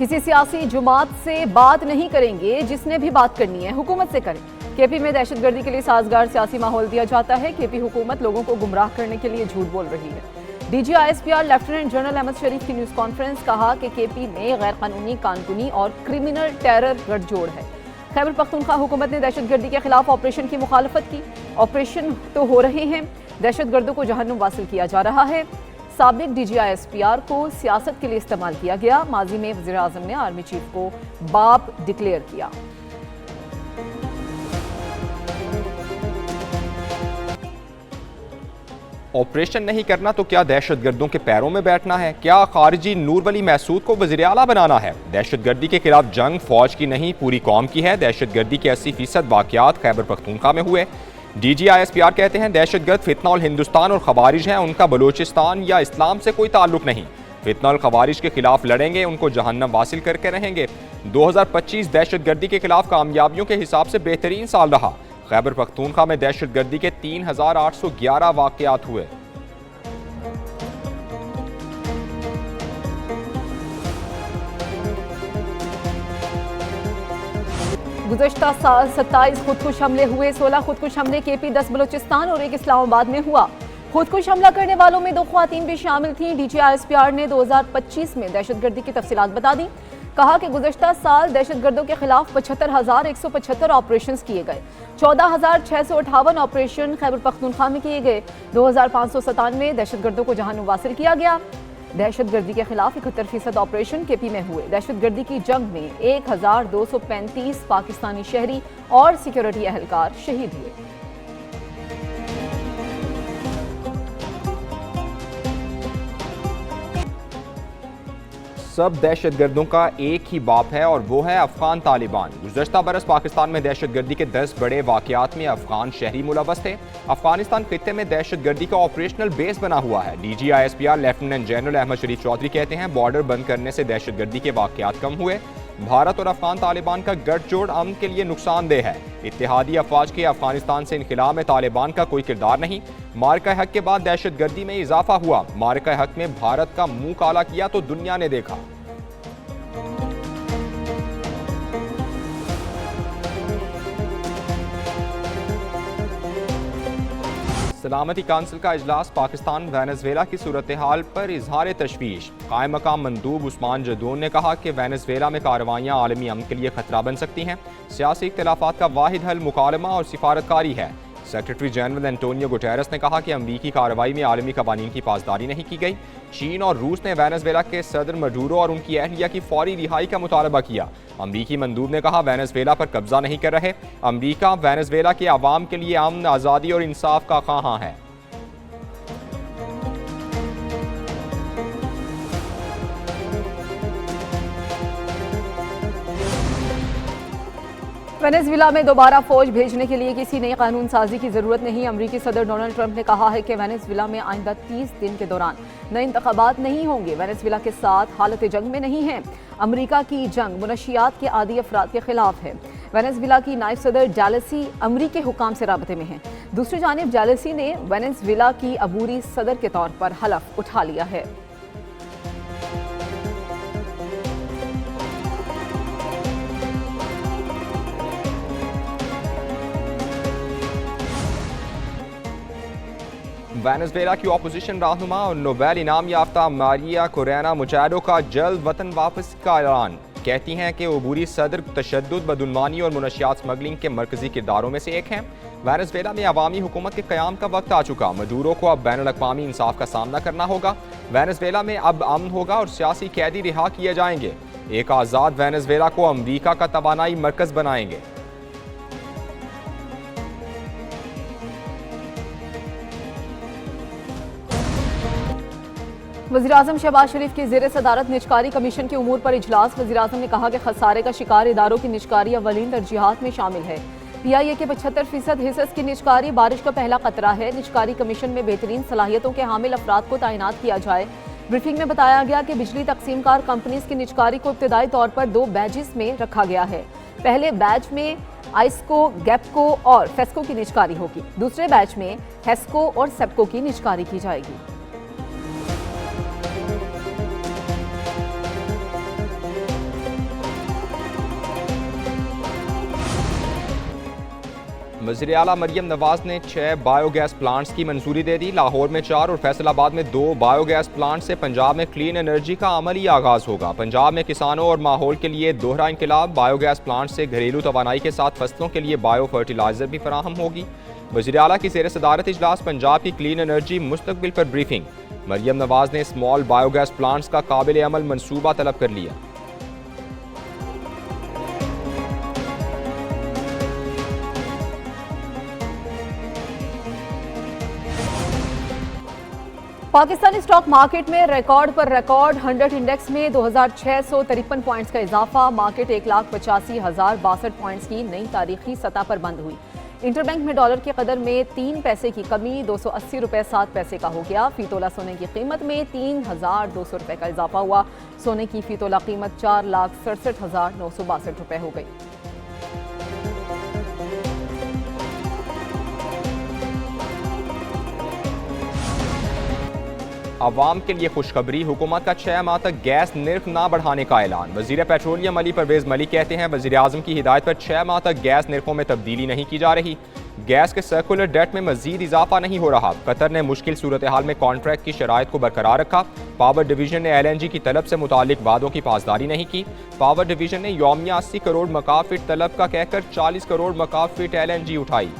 किसी सियासी जुमात से बात नहीं करेंगे, जिसने भी बात करनी है हुकूमत से करें। केपी में दहशतगर्दी के लिए साजगार सियासी माहौल दिया जाता है। केपी हुकूमत लोगों को गुमराह करने के लिए झूठ बोल रही है। DG ISPR lieutenant general Ahmed Sharif की न्यूज कॉन्फ्रेंस, कहा कि केपी में गैर कानूनी, कानूनी और क्रिमिनल टेरर गठजोड़ है। खैबर पख्तूनख्वा हुकूमत ने दहशतगर्दी के खिलाफ ऑपरेशन की मुखालफत की। ऑपरेशन तो हो रहे हैं, दहशतगर्दों को जहन्नुम वासिल किया जा रहा है। साबिक डीजी ISPR को सियासत के लिए इस्तेमाल किया गया। माजी में वज़ीर आज़म ने आर्मी चीफ को बाप डिक्लेयर किया। ऑपरेशन नहीं करना तो क्या दहशतगर्दों के पैरों में बैठना है? क्या खारिजी नूर वली महसूद को वज़ीर आला बनाना है? दहशतगर्दी के खिलाफ जंग फौज की नहीं, पूरी कौम की है। दहशतगर्दी के 80% वाक़यात खैबर पख्तूनख्वा में हुए। डीजी ISPR कहते हैं दहशतगर्द फितना और हिंदुस्तान और खवारिज हैं, उनका बलोचिस्तान या इस्लाम से कोई ताल्लुक नहीं। फितना और खवारिज के खिलाफ लड़ेंगे, उनको जहन्नम वासिल करके रहेंगे। 2025 दहशतगर्दी के खिलाफ कामयाबियों के हिसाब से बेहतरीन साल रहा। खैबर पख्तूनख्वा में दहशतगर्दी के 3811 वाक़यात हुए। गुज़श्ता साल 27 खुदकुश हमले हुए। 16 खुदकुश हमले केपी, 10 बलोचिस्तान और 1 इस्लामाबाद में हुआ। खुदकुश हमला करने वालों में 2 ख्वातीन भी शामिल थीं। डीजी ISPR ने 2025 में दहशतगर्दी की तफसीलात बता दी। कहा कि गुज़श्ता साल दहशतगर्दों के खिलाफ 75,175 ऑपरेशन किए गए। 14,658 ऑपरेशन खैबर पख्तूनख्वा में किए गए। 2,597 दहशतगर्दों को जहानुम वासिल किया गया। दहशतगर्दी के खिलाफ 71% ऑपरेशन केपी में हुए। दहशतगर्दी की जंग में 1,235 पाकिस्तानी शहरी और सिक्योरिटी एहलकार शहीद हुए। सब दहशतगर्दों का एक ही बाप है और वो है अफगान तालिबान। गुज़श्ता बरस पाकिस्तान में दहशतगर्दी के 10 बड़े वाक़यात में अफगान शहरी मुलव्वस थे। अफगानिस्तान खित्ते में दहशतगर्दी का ऑपरेशनल बेस बना हुआ है। DG ISPR lieutenant general Ahmed Sharif Chaudhry कहते हैं बॉर्डर बंद करने से दहशतगर्दी के वाक़यात कम हुए। भारत और अफगान तालिबान का गठजोड़ अमन के लिए नुकसानदेह है। इत्तेहादी अफवाज के अफगानिस्तान से इनखिला में तालिबान का कोई किरदार नहीं। मारका हक के बाद दहशतगर्दी में इजाफा हुआ। मारका हक में भारत का मुंह काला किया तो दुनिया ने देखा। सलामती काउंसिल का इजलास, पाकिस्तान वेनेज़ुएला की सूरत हाल पर इजहार तशवीश। कायम मकाम मंदूब उस्मान जदून ने कहा कि वेनेज़ुएला में कार्रवाइयाँ आलमी अमन के लिए खतरा बन सकती हैं। सियासी इख्तिलाफात का वाहिद हल मुकालमा और सिफारतकारी है। सेक्रेटरी जनरल एंटोनियो गुटेरेस ने कहा कि अमरीकी कार्रवाई में आलमी कवानीन की पासदारी नहीं की गई। चीन और रूस ने वेनेज़ुएला के सदर मडूरो और उनकी अहलिया की फौरी रिहाई का मुतालबा किया। अमरीकी मंदूब ने कहा वेनेज़ुएला पर कब्जा नहीं कर रहे। अमरीका वेनेज़ुएला के अवाम के लिए अमन, आज़ादी और इंसाफ का ख्वाहां है। वेनेज़ुएला में दोबारा फौज भेजने के लिए किसी नई कानून साजी की जरूरत नहीं। अमरीकी सदर डोनाल्ड ट्रंप ने कहा है कि वेनेज़ुएला में आइंदा 30 दिन के दौरान नए इंतखाबात नहीं होंगे। वेनेज़ुएला के साथ हालत जंग में नहीं है। अमरीका की जंग मुनशियात के आदी अफराद के खिलाफ है। वेनेज़ुएला की नायब सदर जालसी अमरीकी हुकाम से राबते में है। दूसरी जानिब जालसी ने वेनेज़ुएला की अबूरी सदर के तौर पर हलफ उठा लिया है। वेनेज़ुएला की अपोजिशन रहनुमा और नोबेल इनाम याफ्ता मारिया कोरेना मचाडो का जल्द वतन वापसी का ऐलान। कहती हैं कि अबूरी सदर तशद्दुद, बदउनवानी और मुनशियात स्मगलिंग के मरकजी किरदारों में से एक हैं। वेनेज़ुएला में अवामी हुकूमत के क़याम का वक्त आ चुका। मडूरो को अब बैनुल अक़वामी इंसाफ का सामना करना होगा। वेनेज़ुएला में अब अमन होगा और सियासी कैदी रिहा किए जाएंगे। एक आज़ाद वेनेज़ुएला को अमरीका का तवानाई मरकज़ बनाएंगे। वज़ीर-ए-आज़म शहबाज शरीफ की ज़ेर सदारत निजकारी कमीशन के उमूर पर इजलास। वज़ीर-ए-आज़म ने कहा कि खसारे का शिकार इदारों की निजकारी अवलीन तरजीहात में शामिल है। PIA के 75% हिस्स की निजकारी बारिश का पहला खतरा है। निजकारी कमीशन में बेहतरीन सलाहियतों के हामिल अफराद को तैनात किया जाए। ब्रीफिंग में बताया गया कि बिजली तकसीमकार कंपनीज की निजकारी को इब्तदाई तौर पर 2 बैचेस में रखा गया है। पहले बैच में आइस्को, गैपको और फेस्को की निजकारी होगी। दूसरे बैच में हेस्को और सेप्को की निजकारी की जाएगी। वज़ीर आला मरियम नवाज ने 6 बायोगैस प्लांट्स की मंजूरी दे दी। लाहौर में 4 और फैसलाबाद में 2 बायोगैस प्लांट से पंजाब में क्लीन एनर्जी का अमली आगाज होगा। पंजाब में किसानों और माहौल के लिए दोहरा इनकलाब। बायोगैस प्लांट से घरेलू तवानाई के साथ फसलों के लिए बायो फर्टिलाइजर भी फराहम होगी। वज़ीर आला की ज़ेर सदारत इजलास पंजाब की क्लीन एनर्जी मुस्तकबिल पर ब्रीफिंग। मरियम नवाज ने स्मॉल बायोगैस प्लांट्स का काबिल अमल मनसूबा तलब कर लिया। पाकिस्तानी स्टॉक मार्केट में रिकॉर्ड पर रिकॉर्ड 100 इंडेक्स में 2653 पॉइंट्स का इजाफा। मार्केट 1,85,062 पॉइंट्स की नई तारीखी सतह पर बंद हुई। इंटरबैंक में डॉलर की कदर में 3 पैसे की कमी 280 रुपये 7 पैसे का हो गया। फी तोला सोने की कीमत में 3,200 रुपये का इजाफा हुआ। सोने की फी तोला कीमत 4,67,962 रुपये हो गई। अवाम के लिए खुशखबरी, हुकूमत का 6 माह तक गैस निर्ख ना बढ़ाने का ऐलान। वजीर पेट्रोलियम अली परवेज मलिक कहते हैं वजीर आजम की हिदायत पर 6 माह तक गैस निर्खों में तब्दीली नहीं की जा रही। गैस के सर्कुलर डेट में मजीद इजाफा नहीं हो रहा। कतर ने मुश्किल सूरत हाल में कॉन्ट्रैक्ट की शराइत को बरकरार रखा। पावर डिवीजन ने LNG की तलब से मुतालिक वादों की पासदारी नहीं की। पावर डिवीजन ने यौमिया 80 करोड़ मकाफिट तलब का कहकर 40 करोड़ मकाफिट LNG उठाई।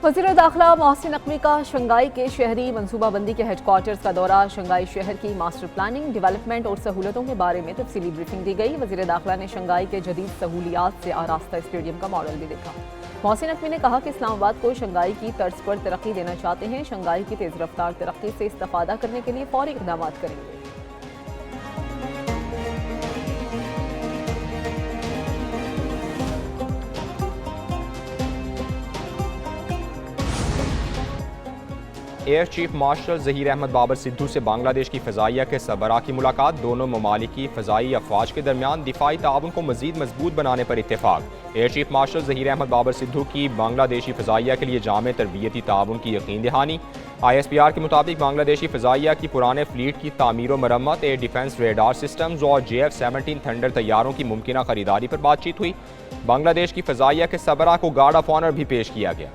वज़ीर दाखिला मोहसिन नकवी का शंघाई के शहरी मनसूबाबंदी के हेडक्वार्टर्स का दौरा। शंघाई शहर की मास्टर प्लानिंग, डेवलपमेंट और सहूलतों के बारे में तफसीली ब्रीफिंग दी गई। वज़ीर दाखिला ने शंघाई के जदीद सहूलियात से आरास्ता स्टेडियम का मॉडल भी देखा। मोहसिन नकवी ने कहा कि इस्लामाबाद को शंघाई की तर्ज पर तरक्की देना चाहते हैं। शंघाई की तेज़ रफ्तार तरक्की से इस्तेफादा करने के लिए फौरी इक़दाम करेंगे। Air chief marshal Zaheer Ahmed Babar Sidhu से बांग्लादेश की फ़ज़ाइया के सबरा की मुलाकात। दोनों ममालिक की फ़ज़ाई अफवाज के दरमियान दिफाई ताउन को मज़ीद मजबूत बनाने पर इत्तेफाक। Air chief marshal Zaheer Ahmed Babar Sidhu की बांग्लादेशी फ़ज़ाइया के लिए जामे तरबियती ताउन की यकीन दहानी। ISPR के मुताबिक बांग्लादेशी फ़ज़ाइया की पुराने फ्लीट की तामीर व मरम्मत, एयर डिफेंस रेडार सिस्टम्स और JF-17 थंडर तैयारों की मुमकिना खरीदारी पर बातचीत हुई। बांग्लादेश की फ़ज़ाइया के सबरा को गार्ड ऑफ ऑनर भी पेश किया गया।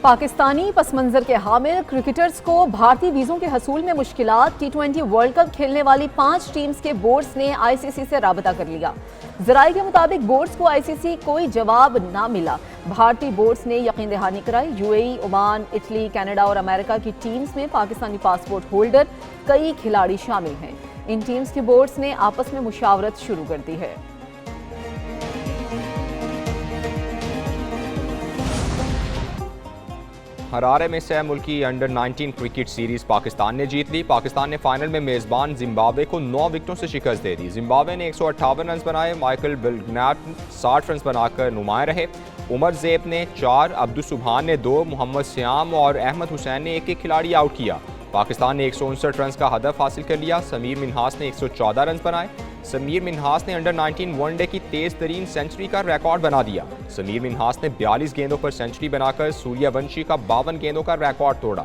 पाकिस्तानी पस मंजर के हामिल क्रिकेटर्स को भारतीय वीज़ों के हसूल में मुश्किलात। T20 वर्ल्ड कप खेलने वाली 5 टीम्स के बोर्ड्स ने ICC से राबता कर लिया। ज़राए के मुताबिक बोर्ड्स को ICC कोई जवाब ना मिला। भारतीय बोर्ड्स ने यकीन दहानी कराई। UAE, ओमान, इटली, कनाडा और अमेरिका की टीम्स में पाकिस्तानी पासपोर्ट होल्डर कई खिलाड़ी शामिल हैं। इन टीम्स के बोर्ड्स ने आपस में मुशावरत शुरू कर दी है। हरारे में सह मुल्की अंडर 19 क्रिकेट सीरीज पाकिस्तान ने जीत ली। पाकिस्तान ने फाइनल में मेज़बान जिम्बाब्वे को 9 विकेटों से शिकस्त दे दी। जिम्बाब्वे ने 158 रन बनाए। माइकल बिलग्नाट 60 रन बनाकर नुमाया रहे। उमर ज़ेब ने 4, अब्दुल सुबहान ने 2, मोहम्मद सियाम और अहमद हुसैन ने एक खिलाड़ी आउट किया। पाकिस्तान ने 159 रन का हदफ हासिल कर लिया। समीर मिन्हास ने 114 रन बनाए। समीर मिन्हास ने अंडर 19 वनडे की तेज तरीन सेंचुरी का रिकॉर्ड बना दिया। समीर मिन्हास ने 42 गेंदों पर सेंचुरी बनाकर सूर्यवंशी का 52 गेंदों का रिकॉर्ड तोड़ा।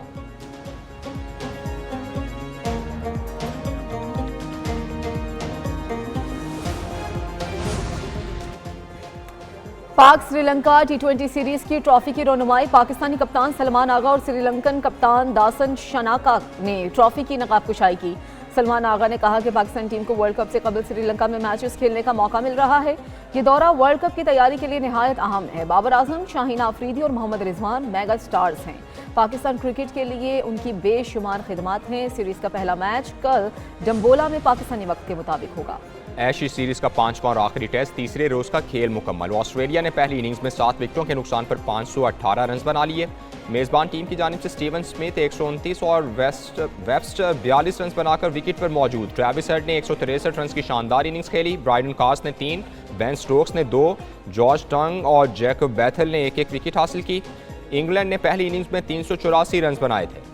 पाक श्रीलंका T20 सीरीज की ट्रॉफी की रौनुमाई। पाकिस्तानी कप्तान सलमान आगा और श्रीलंकन कप्तान दासन शनाका ने ट्रॉफी की नकाबकुशाई की। सलमान आगा ने कहा कि पाकिस्तानी टीम को वर्ल्ड कप से कबल श्रीलंका में मैचेस खेलने का मौका मिल रहा है। ये दौरा वर्ल्ड कप की तैयारी के लिए निहायत अहम है। बाबर आजम, शाहीन आफरीदी और मोहम्मद रिजवान मेगा स्टार्स हैं। पाकिस्तान क्रिकेट के लिए उनकी बेशुमार खिदमत हैं। सीरीज का पहला मैच कल डम्बोला में पाकिस्तानी वक्त के मुताबिक होगा। एशिया सीरीज का 5वां और आखिरी टेस्ट तीसरे रोज का खेल मुकम्मल। ऑस्ट्रेलिया ने पहली इनिंग्स में 7 विकेटों के नुकसान पर 518 रन बना लिए। मेजबान टीम की जानिब से स्टीवन स्मिथ 129 और वेबस्टर 42 रन बनाकर विकेट पर मौजूद। ट्रेविस हेड ने 163 रन की शानदार इनिंग्स खेली। ब्राइडन कार्स ने 3, बेन स्टोक्स ने 2, जॉर्ज टंग और जैकब बैथल ने एक विकेट हासिल की। इंग्लैंड ने पहली इनिंग्स में 384 रन बनाए थे।